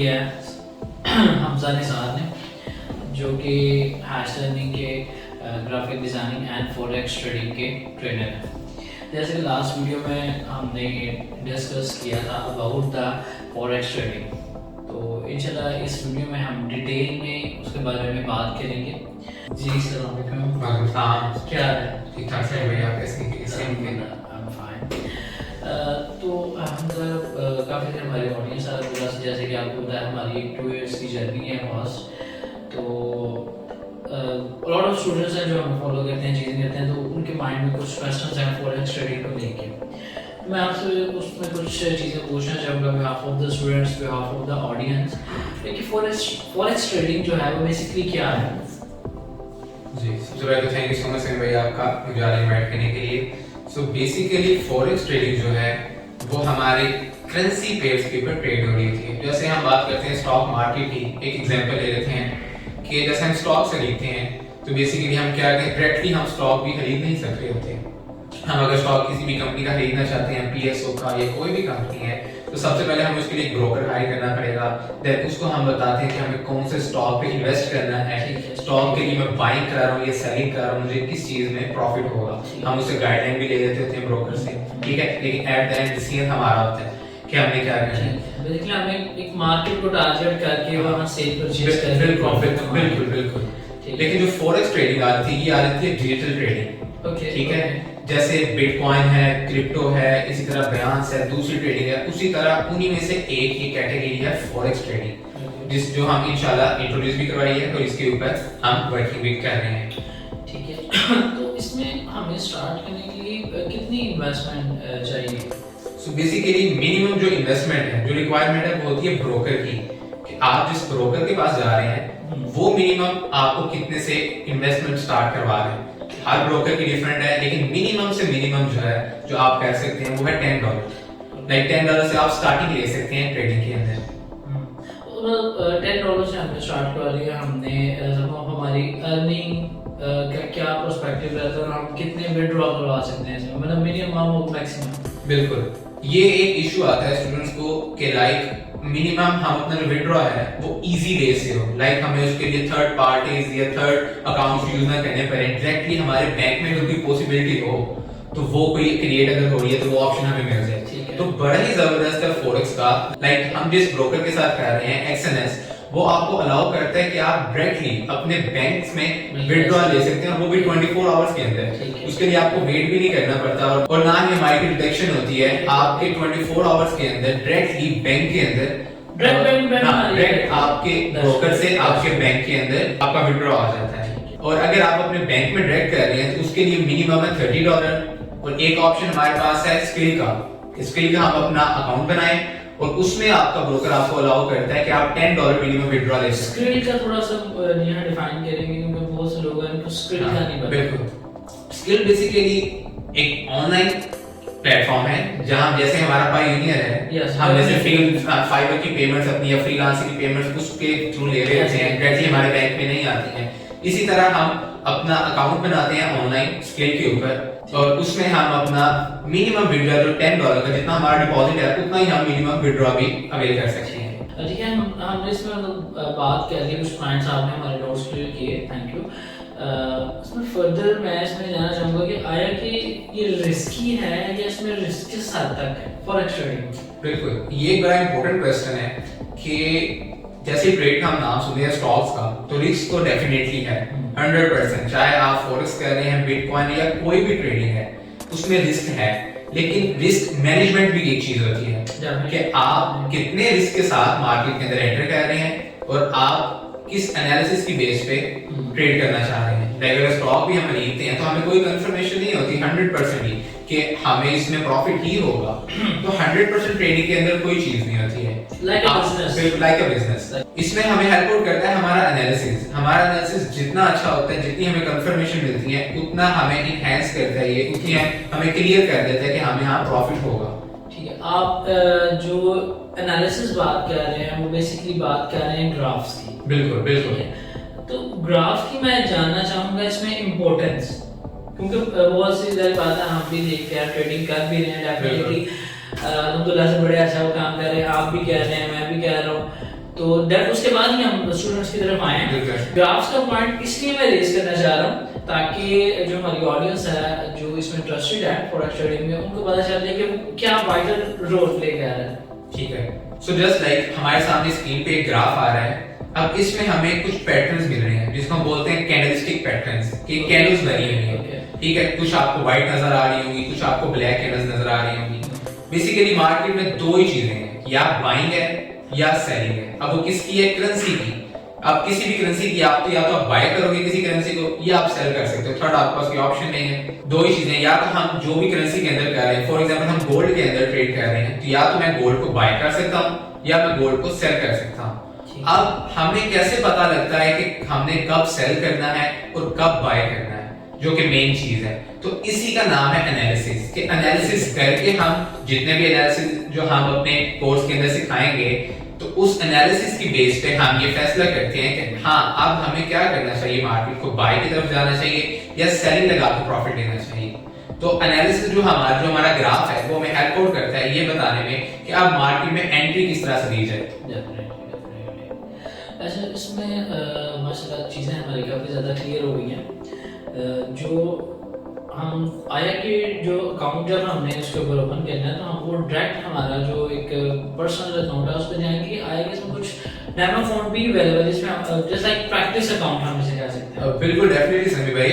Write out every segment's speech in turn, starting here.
किया है हमजा निसार ने, जो कि हैश लर्निंग के graphic designing and forex trading के ट्रेनर हैं। जैसे कि लास्ट वीडियो में हमने डिस्कस किया था अबाउट द फॉरेक्स ट्रेडिंग, तो इंशाल्लाह इस वीडियो में हम डिटेल में उसके बारे में बात करेंगे। जी अस्सलाम वालेकुम, क्या है? ठीक ठाक से भैया, आप कैसे हैं? तो हम काफ़ी हमारे ऑडियंस जैसे कि आपको पता है हमारी एक 2 years की जर्नी है फास्ट, तो लॉट ऑफ स्टूडेंट्स हैं जो हमें फॉलो करते हैं, चीज़ें करते हैं, तो उनके माइंड में कुछ क्वेश्चंस हैं फॉरेक्स ट्रेडिंग को लेके। मैं आपसे उसमें कुछ चीज़ें पूछना चाहूँगा behalf of the students, behalf of the audience, कि फॉरेक्स ट्रेडिंग जो है वो बेसिकली क्या है? जी, सबसे पहले तो थैंक यू सो मच भैया आपका मुझे आज इनवाइट करने के लिए। सो बेसिकली फॉरेक्स ट्रेडिंग जो है वो हमारे करेंसी पेयर्स के ऊपर ट्रेड हो रही थी। जैसे हम बात करते हैं स्टॉक मार्केट की, एक एग्जांपल ले लेते हैं कि जैसे हम स्टॉक खरीदते हैं तो बेसिकली हम क्या करते हैं, डायरेक्टली हम स्टॉक भी खरीद नहीं सकते होते। हम अगर स्टॉक किसी भी कंपनी का खरीदना चाहते हैं, पीएसओ का या कोई भी कंपनी है, तो सबसे पहले हमें उसके लिए एक ब्रोकर हायर करना पड़ेगा। देन उसको हम बताते हैं कि हमें कौन से स्टॉक पे इन्वेस्ट करना है, स्टॉक के लिए मैं बाइंग करा रहा हूँ या सेलिंग करा रहा हूँ, मुझे किस चीज में प्रॉफिट होगा। हम उससे गाइडलाइन भी ले लेते होते हैं ब्रोकर से, ठीक है। लेकिन एट द एंड डिसीजन हमारा होता है कि हमने क्या करना है। बेसिकली हमें एक मार्केट को टारगेट करके वहां सेल परचेज करके प्रॉफिट कमाना। बिल्कुल बिल्कुल। लेकिन जो फॉरेक्स ट्रेडिंग आ रही थी, ये आ रही थी डिजिटल ट्रेडिंग, ओके, ठीक है। जैसे बिटकॉइन है, क्रिप्टो है, इसी तरह बायनांस है, दूसरी ट्रेडिंग है, उसी तरह उन्हीं में से एक ही कैटेगरी है फॉरेक्स ट्रेडिंग, जिस जो हम इंशाल्लाह इंट्रोड्यूस भी करवाई है और इसके ऊपर हम वर्किंग भी कर रहे हैं, ठीक है। तो इसमें हमें स्टार्ट करने के लिए कितनी इन्वेस्टमेंट चाहिए? सो बेसिकली मिनिमम जो इन्वेस्टमेंट है, जो रिक्वायरमेंट है, वो होती है ब्रोकर की, कि आप जिस ब्रोकर के पास जा रहे हैं वो मिनिमम आपको कितने से इन्वेस्टमेंट स्टार्ट करवा रहे हैं। हर ब्रोकर की डिफरेंट है, लेकिन मिनिमम से मिनिमम जो है जो आप कर सकते हैं वो है $10। लाइक $10 से आप स्टार्टिंग ले सकते हैं ट्रेडिंग के अंदर। $10 से हमने स्टार्ट कर लिया, हमने हमारी अर्निंग का क्या पर्सपेक्टिव रहता है और हम कितने विड्रॉ करवा सकते हैं इसमें, मतलब मिनिमम और मैक्सिमम? बिल्कुल, ये एक इशू आता है स्टूडेंट्स को कि लाइक मिनिमम हम अपना जो विड्रॉ है वो इजी वे से हो, लाइक हमें उसके लिए थर्ड पार्टीज या थर्ड अकाउंट्स यूज ना करने पड़े, डायरेक्टली हमारे बैंक में कोई पॉसिबिलिटी हो तो वो कोई क्रिएट अगर हो रही है तो वो ऑप्शन हमें मिल जाए। तो बड़ा ही जबरदस्त है फॉरेक्स का। लाइक हम जिस ब्रोकर के साथ कर रहे हैं एक्सएनएस, वो आपको अलाउ करता है कि आप डायरेक्टली अपने बैंक में विड्रॉ ले सकते हैं, और वो भी 24 आवर्स के अंदर। उसके लिए आपको वेट भी नहीं करना पड़ता, और ना ही हमारी डिडक्शन होती है। आपके 24 आवर्स के अंदर डायरेक्टली बैंक के अंदर डायरेक्ट आपके ब्रोकर से आपके बैंक के अंदर आपका विड्रॉ आ जाता है। और अगर आप अपने बैंक में डायरेक्ट कर रहे हैं तो उसके लिए मिनिमम है $30, और एक ऑप्शन हमारे पास है स्किल का हम अपना अकाउंट बनाएं और उसमें आपका ब्रोकर आपको अलाउ करता है कि आप $10 मिनिमम विड्रॉ ले सकते हैं। स्किल का थोड़ा सा यहाँ डिफाइन करेंगे, क्योंकि बहुत से लोग हैं इनको स्किल का नहीं पता। बिल्कुल, स्किल बेसिकली एक ऑनलाइन प्लेटफॉर्म है जहां जैसे हमारा पायोनियर है, हम जैसे फाइवर की पेमेंट्स अपनी या फ्रीलांसिंग की पेमेंट्स उसके थ्रू ले रहे हैं, डायरेक्टली हमारे बैंक में नहीं आती हैं। इसी तरह हम अपना अकाउंट बनाते हैं ऑनलाइन स्किल के ऊपर, और उसमें हम अपना मिनिमम विड्रॉ जो $10 का जितना हमारा डिपॉजिट है उतना ही हम मिनिमम विड्रॉ भी अवेल कर सकते हैं। ठीक है, हमने इसमें बात कर ली, कुछ पॉइंट्स आपने हमारे डाउट्स क्लियर किए, थैंक यू। इसमें फर्दर मैं इसमें जानना चाहूँगा कि आया कि ये रिस्की है या इसमें रिस्क किस हद तक है फॉरेक्स ट्रेडिंग? बिल्कुल, ये एक बड़ा इंपॉर्टेंट क्वेश्चन है कि जैसे ट्रेड का हम नाम सुने हैं स्टॉक्स का, तो रिस्क तो डेफिनेटली है 100%। चाहे आप फॉरेक्स कर रहे हैं, बिटकॉइन या कोई भी ट्रेडिंग है, उसमें रिस्क है। लेकिन रिस्क मैनेजमेंट भी एक चीज होती है कि आप कितने रिस्क के साथ मार्केट के अंदर एंटर कर रहे हैं और आप किस एनालिसिस की बेस पे ट्रेड करना चाह रहे हैं। अगर स्टॉक भी हम खरीदते हैं तो हमें कोई कंफर्मेशन नहीं होती 100% ही कि हमें इसमें प्रॉफिट ही होगा, तो 100% ट्रेडिंग के अंदर कोई चीज नहीं होती है। लाइक अ बिजनेस इसमें हमें हेल्प करता है हमारा एनालिसिस जितना अच्छा होता है, जितनी हमें कंफर्मेशन मिलती है उतना हमें इनहैंस करता है, ये उतनी हमें क्लियर कर देता है कि हमें यहाँ प्रॉफिट होगा। ठीक है, आप जो एनालिसिस बात कर रहे हैं वो बेसिकली बात कर रहे हैं ग्राफ्स की। बिल्कुल। तो ग्राफ की मैं जानना चाहूंगा इसमें इम्पोर्टेंस, क्योंकि बहुत सी बात है, हम भी देखते हैं, ट्रेडिंग कर भी रहे हैं डेफिनेटली, अल्हम्दुलिल्लाह से बड़े अच्छा वो काम कर रहे हैं, आप भी कह रहे हैं, मैं भी कह रहा हूँ। तो दैट उसके बाद ही हम स्टूडेंट्स की तरफ आए हैं। बिल्कुल। ग्राफ्स का पॉइंट इसलिए मैं रेज करना चाह रहा हूँ ताकि जो हमारी ऑडियंस है जो इसमें इंटरेस्टेड है फॉरेक्स ट्रेडिंग में, उनको पता चल जाए कि वो क्या वाइटल रोल प्ले कर रहा है। ठीक है, सो जस्ट लाइक हमारे सामने स्क्रीन पे एक ग्राफ आ रहा है। अब इसमें हमें कुछ पैटर्न्स मिल रहे हैं जिसको हम बोलते हैं कैंडलस्टिक पैटर्न्स, कि कैंडल्स बनी हुई हैं। ठीक है, कुछ आपको व्हाइट नजर आ रही होंगी, कुछ आपको ब्लैक कैंडल्स नजर आ रही होंगी। बेसिकली मार्केट में दो ही चीजें हैं, या बाइंग है या सेलिंग है। अब वो किसकी है? करेंसी की। अब किसी भी करेंसी की आप तो या तो आप बाय करोगे किसी करेंसी को, या आप सेल कर सकते हो। थर्ड आपके पास कोई ऑप्शन नहीं है। दो ही चीजें, या तो हम जो भी करेंसी के अंदर कर रहे हैं, फॉर एग्जांपल हम गोल्ड के अंदर ट्रेड कर रहे हैं, तो या तो मैं गोल्ड को बाय कर सकता हूं या मैं गोल्ड को सेल कर सकता हूं। अब हमें कैसे पता लगता है कि हमने कब सेल करना है और कब बाय करना है, जो कि मेन चीज है। तो इसी का नाम है एनालिसिस। कि एनालिसिस करके हम जितने भी एनालिसिस जो हम अपने कोर्स के अंदर सिखाएंगे, तो उस एनालिसिस की बेस पे हम ये फैसला करते हैं कि हाँ अब हमें क्या करना चाहिए, मार्केट को बाय की तरफ जाना चाहिए या सेलिंग लगा के प्रॉफिट लेना चाहिए। तो एनालिसिस जो हमारा ग्राफ है वो हमें हेल्प आउट करता है ये बताने में कि अब मार्केट में एंट्री किस तरह से दी जाए। अच्छा, इसमें माशाल्लाह चीज़ें हमारी काफ़ी ज़्यादा क्लियर हो गई हैं। जो हम आया कि जो अकाउंट जब हमने उसके ऊपर ओपन करना है तो हम वो डायरेक्ट हमारा जो एक पर्सनल अकाउंट है उस पर जाएंगे। आया कि इसमें कुछ डेमो अकाउंट भी अवेलेबल है जिसमें हम जस्ट लाइक प्रैक्टिस अकाउंट हम इसे कह सकते हैं। बिल्कुल डेफिनेटली समी भाई,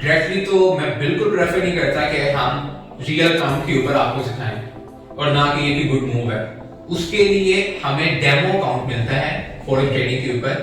डायरेक्टली तो मैं बिल्कुल प्रेफर नहीं करता कि हम रियल अकाउंट के ऊपर आपको सिखाएं, और ना कि ये भी गुड मूव है। उसके लिए हमें डेमो अकाउंट मिलता है फॉरेक्स ट्रेडिंग के ऊपर,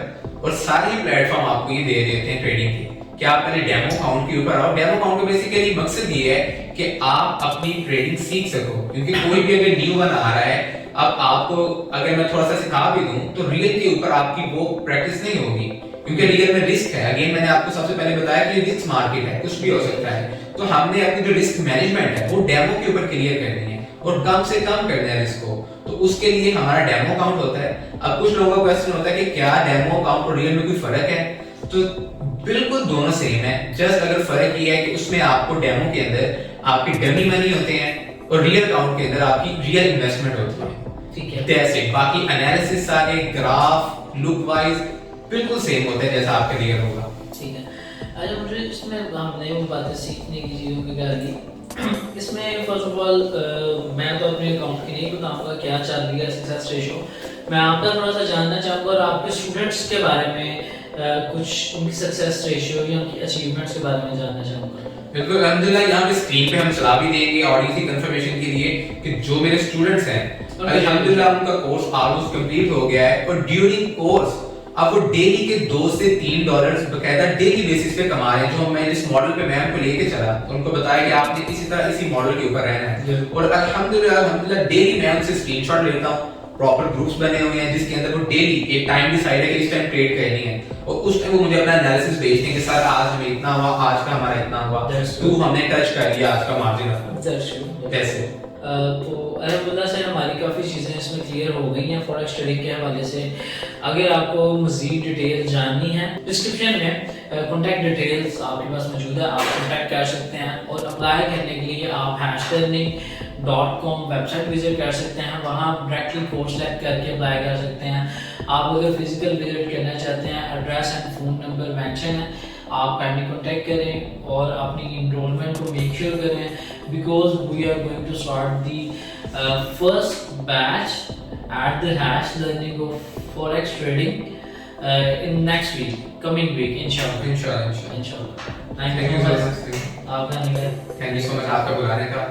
और सारे प्लेटफॉर्म आपको ये दे देते हैं ट्रेडिंग के, कि आप पहले डेमो अकाउंट के ऊपर आओ। डेमो अकाउंट का बेसिकली मकसद ये है कि आप अपनी ट्रेडिंग सीख सको, क्योंकि कोई भी अगर न्यू वन आ रहा है, अब आपको अगर मैं थोड़ा सा सिखा भी दूं तो रियल के ऊपर आपकी वो प्रैक्टिस नहीं होगी, क्योंकि रियल में रिस्क है। अगेन मैंने आपको सबसे पहले बताया कि रिस्क मार्केट है, कुछ भी हो सकता है। तो हमने अपनी जो रिस्क मैनेजमेंट है वो डेमो के ऊपर क्लियर करनी है और कम से कम करना है रिस्क को। तो उसके लिए हमारा डेमो अकाउंट होता है। अब कुछ लोगों का क्वेश्चन होता है कि क्या डेमो अकाउंट और रियल में कोई फर्क है? तो बिल्कुल दोनों सेम है। जस्ट अगर फर्क ये है कि उसमें आपको डेमो के अंदर आपके डमी मनी होते हैं और रियल अकाउंट के अंदर आपकी रियल इन्वेस्टमेंट होती है। ठीक है, दैट्स इट। बाकी एनालिसिस सारे ग्राफ लुक वाइज बिल्कुल सेम होता है जैसा आपके रियल होगा। ठीक है। अच्छा, मुझे इसमें हमने वो बातें सीखने की चीज़ों की कर दी। इसमें फर्स्ट ऑफ ऑल मैं तो अपने अकाउंट की नहीं बताऊंगा क्या चल रही है सक्सेस रेशो। मैं आपका थोड़ा सा जानना चाहूँगा और आपके स्टूडेंट्स के बारे में कुछ उनकी सक्सेस रेशियो या उनकी अचीवमेंट्स के बारे में जानना चाहूँगा। बिल्कुल, अल्हम्दुलिल्लाह यहाँ पे स्क्रीन पे हम चला भी देंगे ऑडियंस की कंफर्मेशन के लिए कि जो मेरे स्टूडेंट्स हैं अल्हम्दुलिल्लाह उनका कोर्स ऑलमोस्ट कंप्लीट हो गया है, और ड्यूरिंग कोर्स अब वो डेली के $2 से $3 बकायदा डेली बेसिस पे कमा रहे हैं। जो मैं जिस मॉडल पे मैं उनको लेके चला, उनको बताया कि आपने इसी तरह इसी मॉडल के ऊपर रहना है, और अल्हम्दुलिल्लाह डेली मैं उनसे स्क्रीनशॉट लेता हूँ। प्रॉपर ग्रुप्स बने हुए हैं जिसके अंदर वो डेली एक टाइम डिसाइड है कि इस टाइम ट्रेड करनी है, और उस टाइम वो मुझे अपना एनालिसिस भेजते हैं कि सर आज हमें इतना हुआ, आज का हमारा इतना हुआ, तू हमने टच कर दिया आज का मार्जिन ऐसे। तो अल्हम्दुलिल्लाह से हमारी काफ़ी चीज़ें इसमें क्लियर हो गई हैं फॉरेक्स ट्रेडिंग के हवाले से। अगर आपको मज़ीद डिटेल जाननी है, डिस्क्रिप्शन में कॉन्टैक्ट डिटेल्स आपके पास मौजूद है, आप कॉन्टैक्ट कर सकते हैं। और अप्लाई करने के लिए आप #learning.com वेबसाइट विजिट कर सकते हैं, वहाँ डायरेक्टली कोर्स सेलेक्ट करके अप्लाई कर सकते हैं। आप अगर फिजिकल विजिट करना चाहते हैं, address and phone number mention है, आप काइंडली कॉन्टैक्ट करें और अपनी इनरोलमेंट को मेक श्योर करें, because we are going to start the first batch at the hash learning of forex trading in next week, coming week, inshallah. Thank you so much. आपका Thank you so much आपका बुलाने का।